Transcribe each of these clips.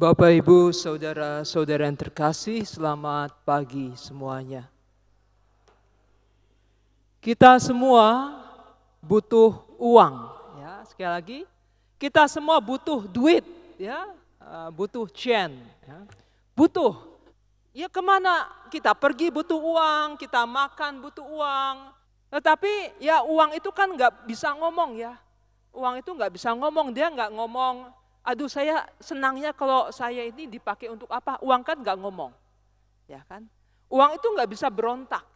Bapak, Ibu, saudara-saudara yang terkasih, selamat pagi semuanya. Kita semua butuh uang, ya. Sekali lagi, kita semua butuh duit, ya, butuh chen, ya. Butuh. Ya kemana kita pergi butuh uang, kita makan butuh uang. Tetapi ya uang itu kan nggak bisa ngomong ya. Uang itu nggak bisa ngomong, dia nggak ngomong. Aduh, saya senangnya kalau saya ini dipakai untuk apa? Uang kan nggak ngomong, ya kan? Uang itu nggak bisa berontak.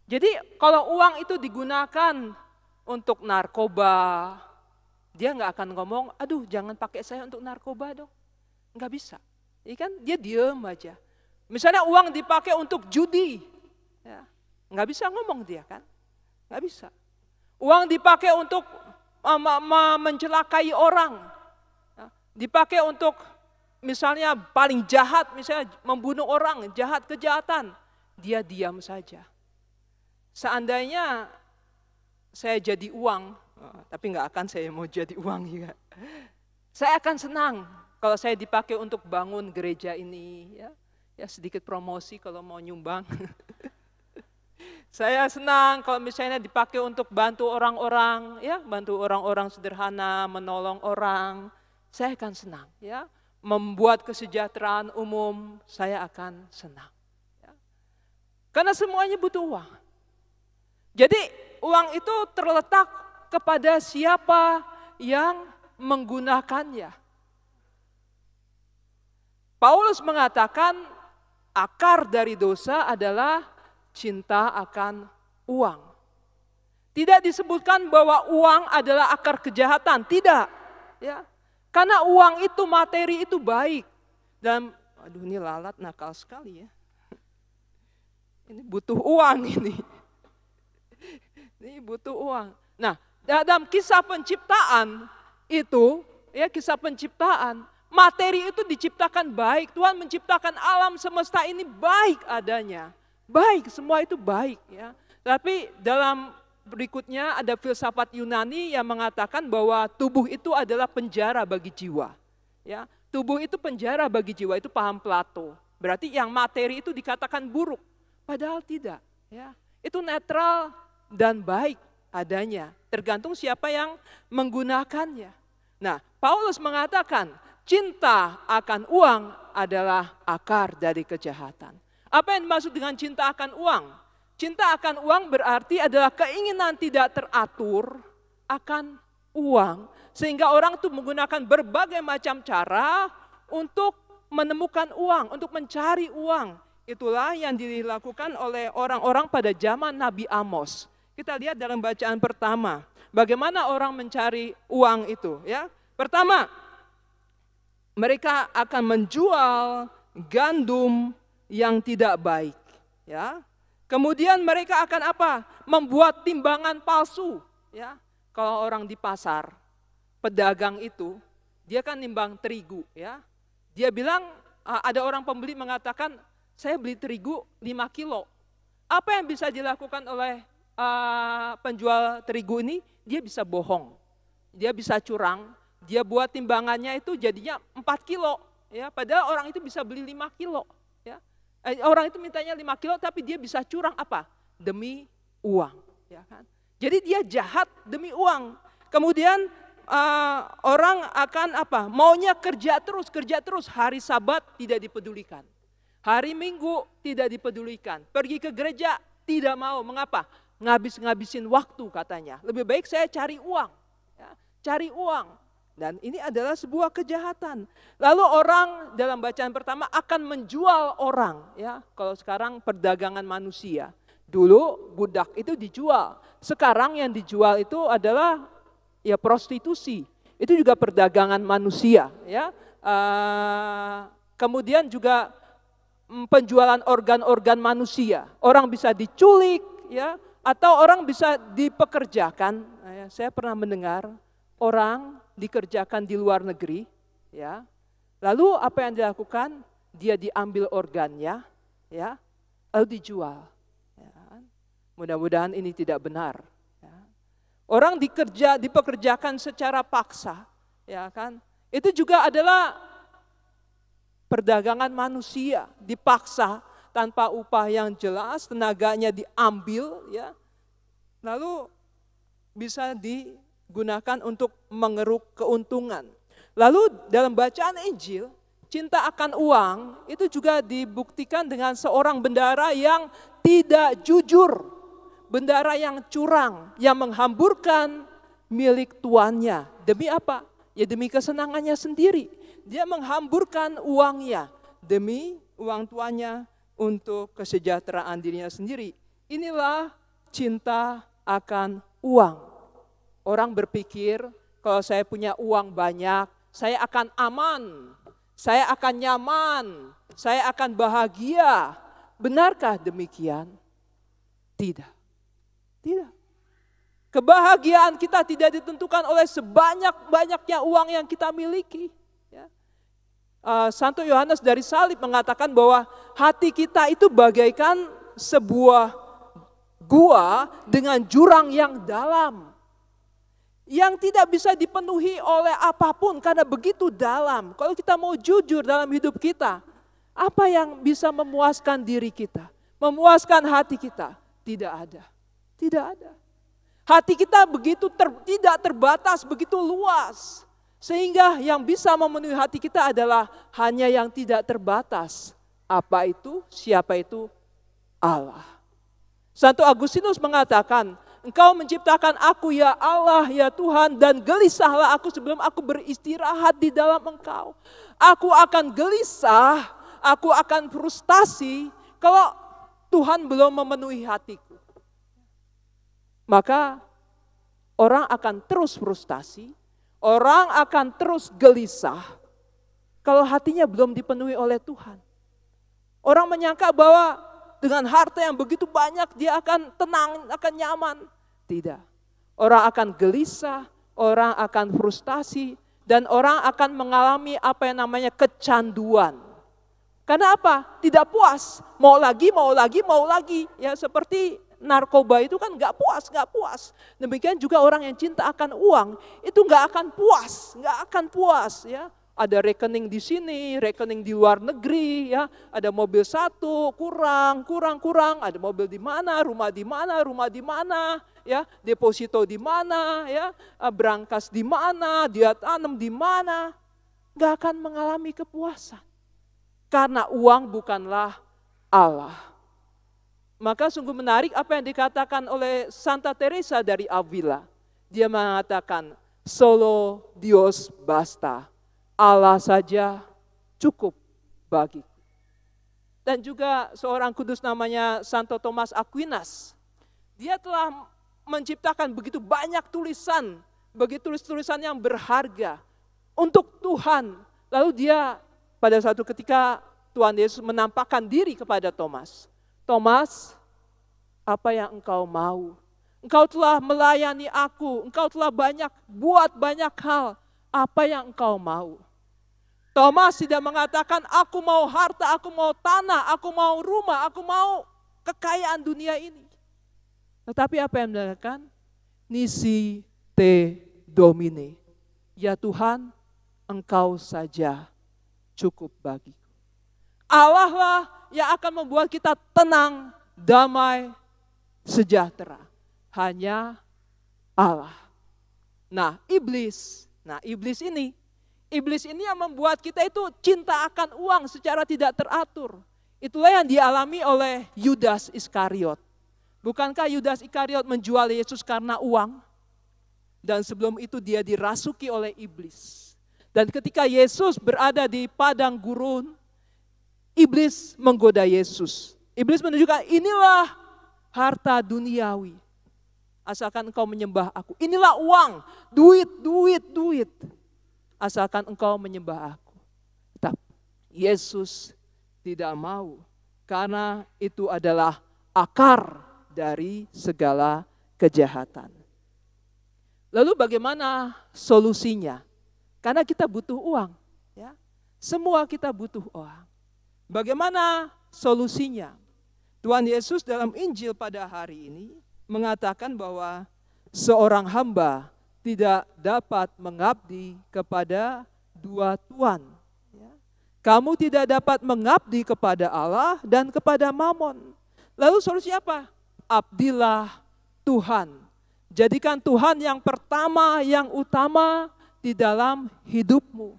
Jadi kalau uang itu digunakan untuk narkoba, dia nggak akan ngomong, aduh jangan pakai saya untuk narkoba dong. Nggak bisa, ya kan? Dia diem aja. Misalnya uang dipakai untuk judi, ya, nggak bisa ngomong dia kan? Nggak bisa. Uang dipakai untuk mencelakai orang, dipakai untuk misalnya paling jahat, misalnya membunuh orang, jahat kejahatan, dia diam saja. Seandainya saya jadi uang, tapi nggak akan saya mau jadi uang ya. Saya akan senang kalau saya dipakai untuk bangun gereja ini, ya sedikit promosi kalau mau nyumbang. Saya senang kalau misalnya dipakai untuk bantu orang-orang, ya bantu orang-orang sederhana, menolong orang. Saya akan senang, ya. Membuat kesejahteraan umum, saya akan senang. Ya. Karena semuanya butuh uang. Jadi uang itu terletak kepada siapa yang menggunakannya. Paulus mengatakan akar dari dosa adalah cinta akan uang. Tidak disebutkan bahwa uang adalah akar kejahatan, tidak. Ya. Karena uang itu, materi itu baik. Dan, aduh ini lalat nakal sekali ya. Ini butuh uang ini. Ini butuh uang. Nah, dalam kisah penciptaan itu, ya kisah penciptaan, materi itu diciptakan baik. Tuhan menciptakan alam semesta ini baik adanya. Baik, semua itu baik ya. Tapi dalam berikutnya ada filsafat Yunani yang mengatakan bahwa tubuh itu adalah penjara bagi jiwa. Ya, tubuh itu penjara bagi jiwa, itu paham Plato. Berarti yang materi itu dikatakan buruk, padahal tidak. Ya, itu netral dan baik adanya, tergantung siapa yang menggunakannya. Nah, Paulus mengatakan cinta akan uang adalah akar dari kejahatan. Apa yang dimaksud dengan cinta akan uang? Cinta akan uang berarti adalah keinginan tidak teratur akan uang. Sehingga orang itu menggunakan berbagai macam cara untuk menemukan uang, untuk mencari uang. Itulah yang dilakukan oleh orang-orang pada zaman Nabi Amos. Kita lihat dalam bacaan pertama, bagaimana orang mencari uang itu. Ya, pertama, mereka akan menjual gandum yang tidak baik. Ya. Kemudian mereka akan apa? Membuat timbangan palsu. Ya, kalau orang di pasar, pedagang itu, dia kan nimbang terigu. Ya, dia bilang, ada orang pembeli mengatakan, saya beli terigu 5 kilo. Apa yang bisa dilakukan oleh penjual terigu ini? Dia bisa bohong, dia bisa curang, dia buat timbangannya itu jadinya 4 kilo. Ya, padahal orang itu bisa beli 5 kilo. Ya. Orang itu mintanya 5 kilo tapi dia bisa curang apa? Demi uang. Ya kan? Jadi dia jahat demi uang. Kemudian orang akan apa? Maunya kerja terus. Hari Sabat tidak dipedulikan. Hari Minggu tidak dipedulikan. Pergi ke gereja tidak mau. Mengapa? Ngabis-ngabisin waktu katanya. Lebih baik saya cari uang. Ya, cari uang. Dan ini adalah sebuah kejahatan. Lalu orang dalam bacaan pertama akan menjual orang. Ya, kalau sekarang perdagangan manusia. Dulu budak itu dijual. Sekarang yang dijual itu adalah ya prostitusi. Itu juga perdagangan manusia. Ya, kemudian juga penjualan organ-organ manusia. Orang bisa diculik, ya, atau orang bisa dipekerjakan. Ya, saya pernah mendengar orang dikerjakan di luar negeri, ya. Lalu apa yang dilakukan? Dia diambil organnya, ya, lalu dijual. Ya. Mudah-mudahan ini tidak benar. Ya. Orang dipekerjakan secara paksa, ya kan? Itu juga adalah perdagangan manusia, dipaksa tanpa upah yang jelas, tenaganya diambil, ya, lalu bisa digunakan untuk mengeruk keuntungan. Lalu dalam bacaan Injil, cinta akan uang itu juga dibuktikan dengan seorang bendahara yang tidak jujur, bendahara yang curang, yang menghamburkan milik tuannya. Demi apa? Ya demi kesenangannya sendiri. Dia menghamburkan uangnya demi uang tuannya untuk kesejahteraan dirinya sendiri. Inilah cinta akan uang. Orang berpikir kalau saya punya uang banyak, saya akan aman, saya akan nyaman, saya akan bahagia. Benarkah demikian? Tidak. Tidak. Kebahagiaan kita tidak ditentukan oleh sebanyak-banyaknya uang yang kita miliki. Ya. Santo Yohanes dari Salib mengatakan bahwa hati kita itu bagaikan sebuah gua dengan jurang yang dalam. Yang tidak bisa dipenuhi oleh apapun karena begitu dalam. Kalau kita mau jujur dalam hidup kita, apa yang bisa memuaskan diri kita? Memuaskan hati kita? Tidak ada. Tidak ada. Hati kita begitu tidak terbatas, begitu luas. Sehingga yang bisa memenuhi hati kita adalah hanya yang tidak terbatas. Apa itu? Siapa itu? Allah. Santo Agustinus mengatakan, Engkau menciptakan aku ya Allah ya Tuhan, dan gelisahlah aku sebelum aku beristirahat di dalam Engkau. Aku akan gelisah, aku akan frustasi kalau Tuhan belum memenuhi hatiku. Maka orang akan terus frustasi, orang akan terus gelisah kalau hatinya belum dipenuhi oleh Tuhan. Orang menyangka bahwa dengan harta yang begitu banyak dia akan tenang, akan nyaman. Tidak. Orang akan gelisah, orang akan frustasi, dan orang akan mengalami apa yang namanya kecanduan. Karena apa? Tidak puas. Mau lagi, mau lagi, mau lagi. Ya seperti narkoba itu kan gak puas, gak puas. Demikian juga orang yang cinta akan uang, itu gak akan puas, gak akan puas. Ya. Ada rekening di sini, rekening di luar negeri, ya. Ada mobil satu, kurang. Ada mobil di mana, rumah di mana, ya. Deposito di mana, ya. Berangkas di mana, dia tanam di mana. Gak akan mengalami kepuasan. Karena uang bukanlah Allah. Maka sungguh menarik apa yang dikatakan oleh Santa Teresa dari Avila. Dia mengatakan, solo Dios basta. Allah saja cukup bagiku. Dan juga seorang kudus namanya Santo Thomas Aquinas. Dia telah menciptakan begitu banyak tulisan, begitu tulisan yang berharga untuk Tuhan. Lalu dia pada suatu ketika Tuhan Yesus menampakkan diri kepada Thomas. Thomas, apa yang engkau mau? Engkau telah melayani aku, engkau telah buat banyak hal. Apa yang engkau mau? Thomas tidak mengatakan, aku mau harta, aku mau tanah, aku mau rumah, aku mau kekayaan dunia ini. Tetapi apa yang mengatakan? Nisi te domine. Ya Tuhan, engkau saja cukup bagiku. Allah lah yang akan membuat kita tenang, damai, sejahtera. Hanya Allah. Nah, iblis ini yang membuat kita itu cinta akan uang secara tidak teratur. Itulah yang dialami oleh Yudas Iskariot. Bukankah Yudas Iskariot menjual Yesus karena uang? Dan sebelum itu dia dirasuki oleh iblis. Dan ketika Yesus berada di padang gurun, iblis menggoda Yesus. Iblis menunjukkan, inilah harta duniawi. Asalkan engkau menyembah aku. Inilah uang, duit. Asalkan engkau menyembah aku. Tapi Yesus tidak mau. Karena itu adalah akar dari segala kejahatan. Lalu bagaimana solusinya? Karena kita butuh uang. Ya. Semua kita butuh uang. Bagaimana solusinya? Tuhan Yesus dalam Injil pada hari ini mengatakan bahwa seorang hamba tidak dapat mengabdi kepada dua tuan. Kamu tidak dapat mengabdi kepada Allah dan kepada Mamon. Lalu solusinya apa? Abdilah Tuhan. Jadikan Tuhan yang pertama, yang utama di dalam hidupmu.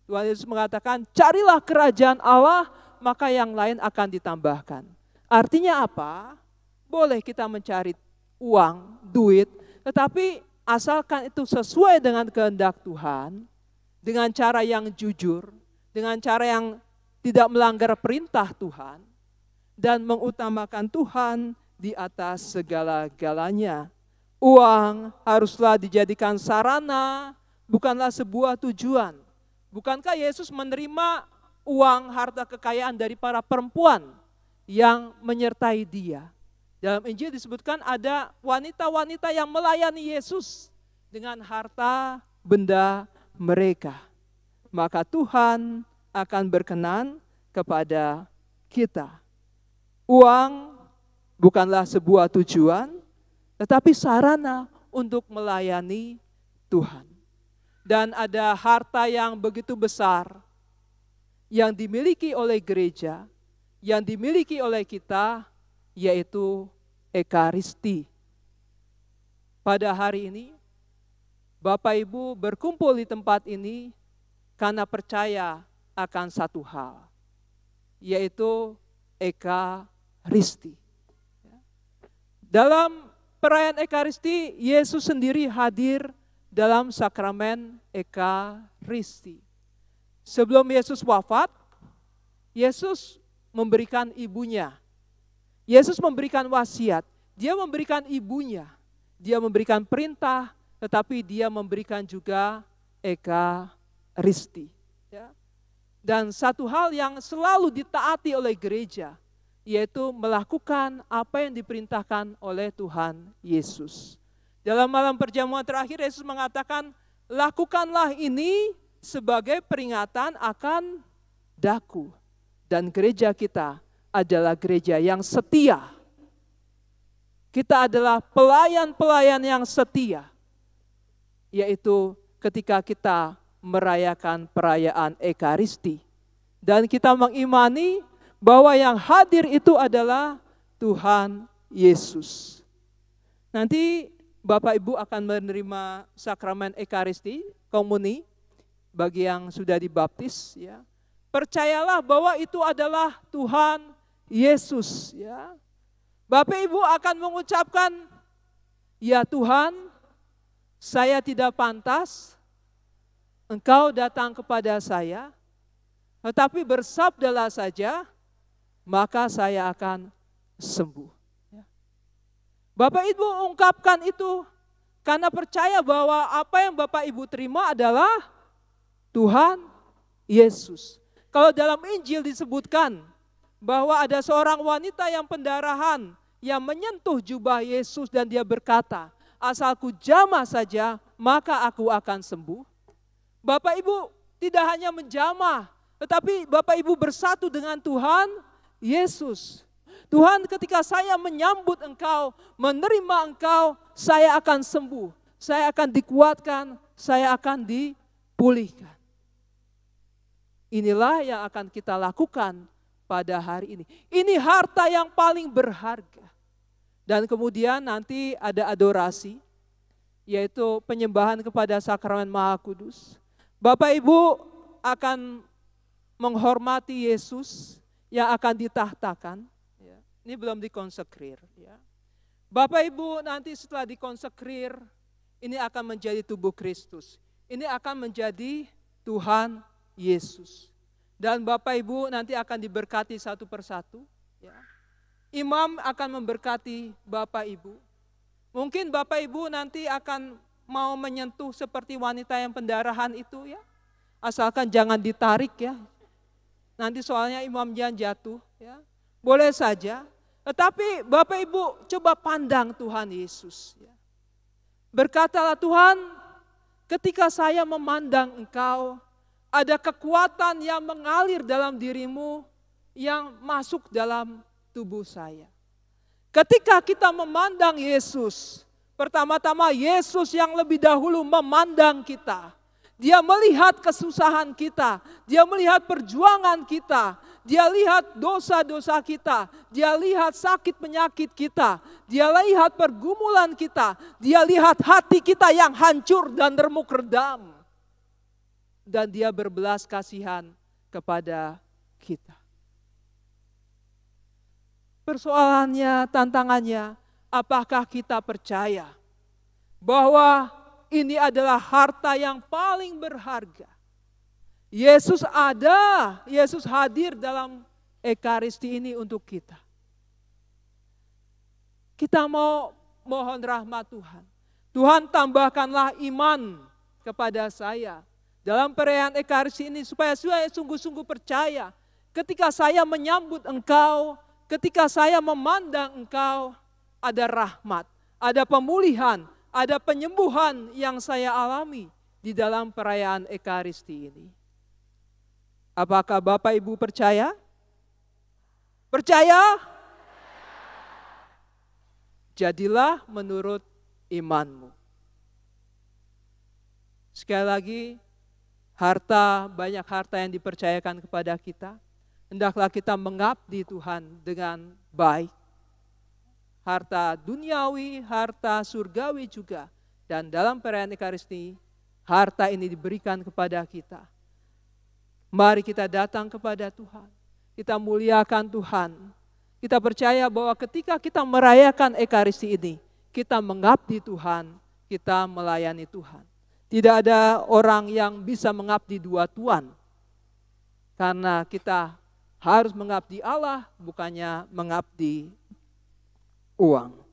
Tuhan Yesus mengatakan, carilah kerajaan Allah, maka yang lain akan ditambahkan. Artinya apa? Boleh kita mencari uang, duit, tetapi asalkan itu sesuai dengan kehendak Tuhan, dengan cara yang jujur, dengan cara yang tidak melanggar perintah Tuhan, dan mengutamakan Tuhan di atas segala-galanya. Uang haruslah dijadikan sarana, bukanlah sebuah tujuan. Bukankah Yesus menerima uang, harta kekayaan dari para perempuan yang menyertai dia? Dalam Injil disebutkan ada wanita-wanita yang melayani Yesus dengan harta benda mereka. Maka Tuhan akan berkenan kepada kita. Uang bukanlah sebuah tujuan, tetapi sarana untuk melayani Tuhan. Dan ada harta yang begitu besar yang dimiliki oleh gereja, yang dimiliki oleh kita, yaitu Ekaristi. Pada hari ini, Bapak Ibu berkumpul di tempat ini karena percaya akan satu hal, yaitu Ekaristi. Dalam perayaan Ekaristi, Yesus sendiri hadir dalam sakramen Ekaristi. Sebelum Yesus wafat, Yesus memberikan ibunya. Yesus memberikan wasiat, dia memberikan ibunya, dia memberikan perintah, tetapi dia memberikan juga Ekaristi. Ya. Dan satu hal yang selalu ditaati oleh gereja, yaitu melakukan apa yang diperintahkan oleh Tuhan Yesus. Dalam malam perjamuan terakhir, Yesus mengatakan, lakukanlah ini sebagai peringatan akan daku. Dan gereja kita adalah gereja yang setia. Kita adalah pelayan-pelayan yang setia. Yaitu ketika kita merayakan perayaan Ekaristi. Dan kita mengimani bahwa yang hadir itu adalah Tuhan Yesus. Nanti Bapak Ibu akan menerima sakramen Ekaristi, komuni, bagi yang sudah dibaptis. Ya. Percayalah bahwa itu adalah Tuhan Yesus. Ya. Bapak Ibu akan mengucapkan, ya Tuhan, saya tidak pantas, Engkau datang kepada saya, tetapi bersabdalah saja, maka saya akan sembuh. Bapak Ibu ungkapkan itu karena percaya bahwa apa yang Bapak Ibu terima adalah Tuhan Yesus. Kalau dalam Injil disebutkan bahwa ada seorang wanita yang pendarahan yang menyentuh jubah Yesus dan dia berkata, asalku jamah saja maka aku akan sembuh. Bapak Ibu tidak hanya menjamah, tetapi Bapak Ibu bersatu dengan Tuhan Yesus. Tuhan, ketika saya menyambut Engkau, menerima Engkau, saya akan sembuh, saya akan dikuatkan, saya akan dipulihkan. Inilah yang akan kita lakukan pada hari ini. Ini harta yang paling berharga. Dan kemudian nanti ada adorasi, yaitu penyembahan kepada sakramen Maha Kudus. Bapak Ibu akan menghormati Yesus yang akan ditahtakan. Ini belum dikonsekrir. Ya. Bapak Ibu nanti setelah dikonsekrir, ini akan menjadi tubuh Kristus. Ini akan menjadi Tuhan Yesus. Dan Bapak Ibu nanti akan diberkati satu persatu. Ya. Imam akan memberkati Bapak Ibu. Mungkin Bapak Ibu nanti akan mau menyentuh seperti wanita yang pendarahan itu ya. Asalkan jangan ditarik ya. Nanti soalnya imamnya jatuh ya. Boleh saja. Tetapi Bapak Ibu coba pandang Tuhan Yesus. Berkatalah Tuhan, ketika saya memandang Engkau, ada kekuatan yang mengalir dalam dirimu yang masuk dalam tubuh saya. Ketika kita memandang Yesus, pertama-tama Yesus yang lebih dahulu memandang kita. Dia melihat kesusahan kita, Dia melihat perjuangan kita, Dia lihat dosa-dosa kita, Dia lihat sakit penyakit kita, Dia lihat pergumulan kita, Dia lihat hati kita yang hancur dan remuk redam. Dan Dia berbelas kasihan kepada kita. Persoalannya, tantangannya, apakah kita percaya bahwa ini adalah harta yang paling berharga? Yesus ada, Yesus hadir dalam Ekaristi ini untuk kita. Kita mau mohon rahmat Tuhan. Tuhan, tambahkanlah iman kepada saya dalam perayaan Ekaristi ini, supaya saya sungguh-sungguh percaya ketika saya menyambut Engkau, ketika saya memandang Engkau, ada rahmat, ada pemulihan, ada penyembuhan yang saya alami di dalam perayaan Ekaristi ini. Apakah Bapak Ibu percaya? Percaya? Jadilah menurut imanmu. Sekali lagi, banyak harta yang dipercayakan kepada kita. Hendaklah kita mengabdi Tuhan dengan baik. Harta duniawi, harta surgawi juga. Dan dalam perayaan Ekaristi, harta ini diberikan kepada kita. Mari kita datang kepada Tuhan. Kita muliakan Tuhan. Kita percaya bahwa ketika kita merayakan Ekaristi ini, kita mengabdi Tuhan, kita melayani Tuhan. Tidak ada orang yang bisa mengabdi dua tuan. Karena kita harus mengabdi Allah, bukannya mengabdi uang.